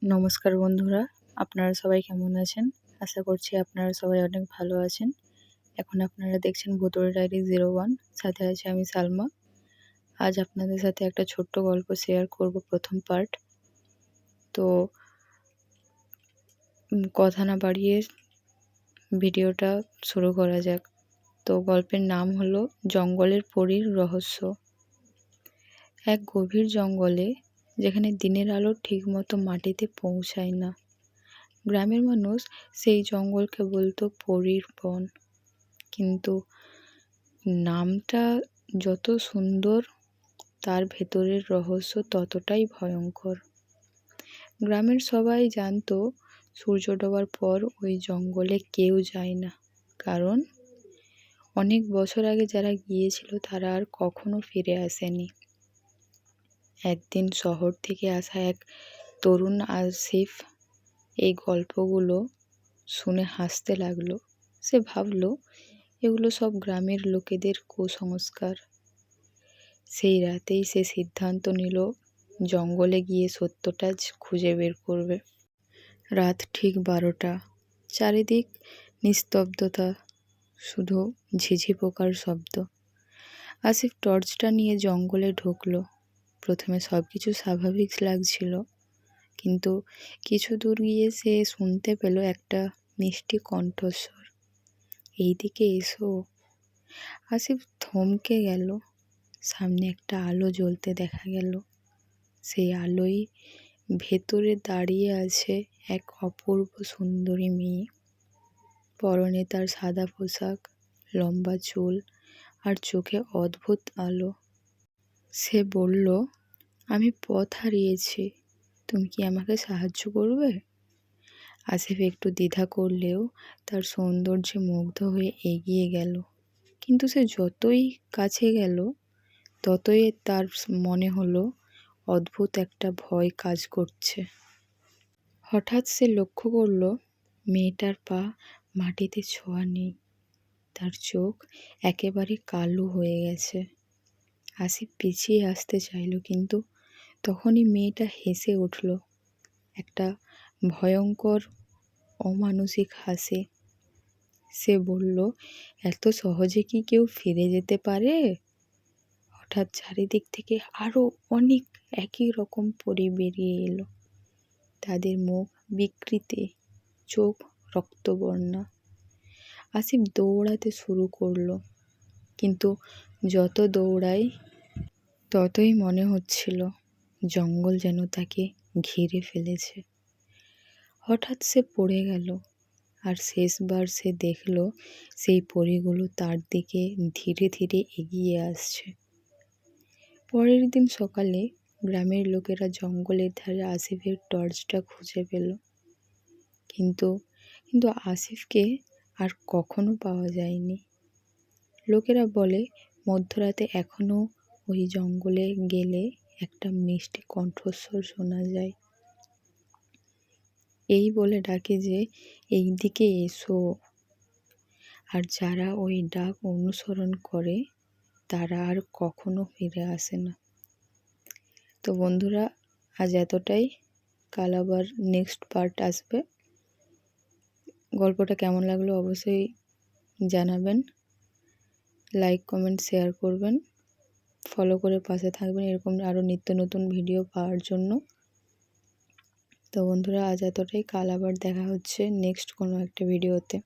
নমস্কার বন্ধুরা, আপনারা সবাই কেমন আছেন? আশা করছি আপনারা সবাই অনেক ভালো আছেন। এখন আপনারা দেখছেন ভুতুড়ে ডায়েরি 01, সাথে আছি আমি সালমা। আজ আপনাদের সাথে একটা ছোট্ট গল্প শেয়ার করব, প্রথম পার্ট। তো কথা না বাড়িয়ে ভিডিওটা শুরু করা যাক। তো গল্পের নাম হলো জঙ্গলের পরীর রহস্য। এক গভীর জঙ্গলে, যেখানে দিনের আলো ঠিকমতো মাটিতে পৌঁছায় না, গ্রামের মানুষ সেই জঙ্গলকে বলতো পরীর বন। কিন্তু নামটা যত সুন্দর, তার ভেতরের রহস্য ততটাই ভয়ঙ্কর। গ্রামের সবাই জানতো সূর্য ডোবার পর ওই জঙ্গলে কেউ যায় না, কারণ অনেক বছর আগে যারা গিয়েছিল তারা আর কখনো ফিরে আসেনি। একদিন শহর থেকে আসা এক তরুণ আসিফ এই গল্পগুলো শুনে হাসতে লাগলো। সে ভাবলো এগুলো সব গ্রামের লোকেদের কুসংস্কার। সেই রাতেই সে সিদ্ধান্ত নিল জঙ্গলে গিয়ে সত্যটা খুঁজে বের করবে। রাত ঠিক 12টা, চারিদিক নিস্তব্ধতা, শুধু ঝিঝি পোকার শব্দ। আসিফ টর্চটা নিয়ে জঙ্গলে ঢুকলো। প্রথমে সবকিছু স্বাভাবিক লাগছিল, কিন্তু কিছু দূর গিয়ে সে শুনতে পেল একটা মিষ্টি কণ্ঠস্বর, এইদিকে এসো। আসিফ থমকে গেল। সামনে একটা আলো জ্বলতে দেখা গেল। সেই আলোয় ভেতরে দাঁড়িয়ে আছে এক অপূর্ব সুন্দরী মেয়ে। পরনে তার সাদা পোশাক, লম্বা চুল আর চোখে অদ্ভুত আলো। সে বলল, আমি পথ হারিয়েছি, তুমি কি আমাকে সাহায্য করবে? আসিফ একটু দ্বিধা করলেও তার সৌন্দর্যে মুগ্ধ হয়ে এগিয়ে গেল। কিন্তু সে যতই কাছে গেল, ততই তার মনে হলো অদ্ভুত একটা ভয় কাজ করছে। হঠাৎ সে লক্ষ্য করল মেয়েটার পা মাটিতে ছোঁয়া নেই, তার চোখ একেবারে কালো হয়ে গেছে। আসিফ পিছিয়ে আসতে চাইল, কিন্তু তখনই মেয়েটা হেসে উঠল, একটা ভয়ঙ্কর অমানুষিক হাসি। সে বলল, এত সহজে কি কেউ ফিরে যেতে পারে? হঠাৎ চারিদিক থেকে আরো অনেক একই রকম পরী বেরিয়ে এলো। তাদের মুখ বিকৃতি, চোখ রক্তবর্ণা। আসিফ দৌড়াতে শুরু করলো, কিন্তু যত দৌড়ায় ততই মনে হচ্ছিল জঙ্গল যেন তাকে ঘিরে ফেলেছে। হঠাৎ সে পড়ে গেল, আর শেষবার সে দেখল সেই পরীগুলো তার দিকে ধীরে ধীরে এগিয়ে আসছে। পরের দিন সকালে গ্রামের লোকেরা জঙ্গলের ধারে আসিফের টর্চটা খুঁজে পেল, কিন্তু আসিফকে আর কখনো পাওয়া যায়নি। লোকেরা বলে মধ্যরাতে এখনো ওই জঙ্গলে গেলে একটা মিষ্টি কণ্ঠস্বর শোনা যায়, এই বলে ডাকে যে এইদিকে এসো। আর যারা ওই ডাক অনুসরণ করে তারা আর কখনো ফিরে আসে না। তো বন্ধুরা, আজ এতটাই। কাল আবার নেক্সট পার্ট আসবে। গল্পটা কেমন লাগলো অবশ্যই জানাবেন। লাইক, কমেন্ট, শেয়ার করবেন, ফলো করে পাশে থাকবেন এরকম আরও নিত্য নতুন ভিডিও পাওয়ার জন্য। তো বন্ধুরা, আজ এতটাই। কাল আবার দেখা হচ্ছে নেক্সট কোনো একটা ভিডিওতে।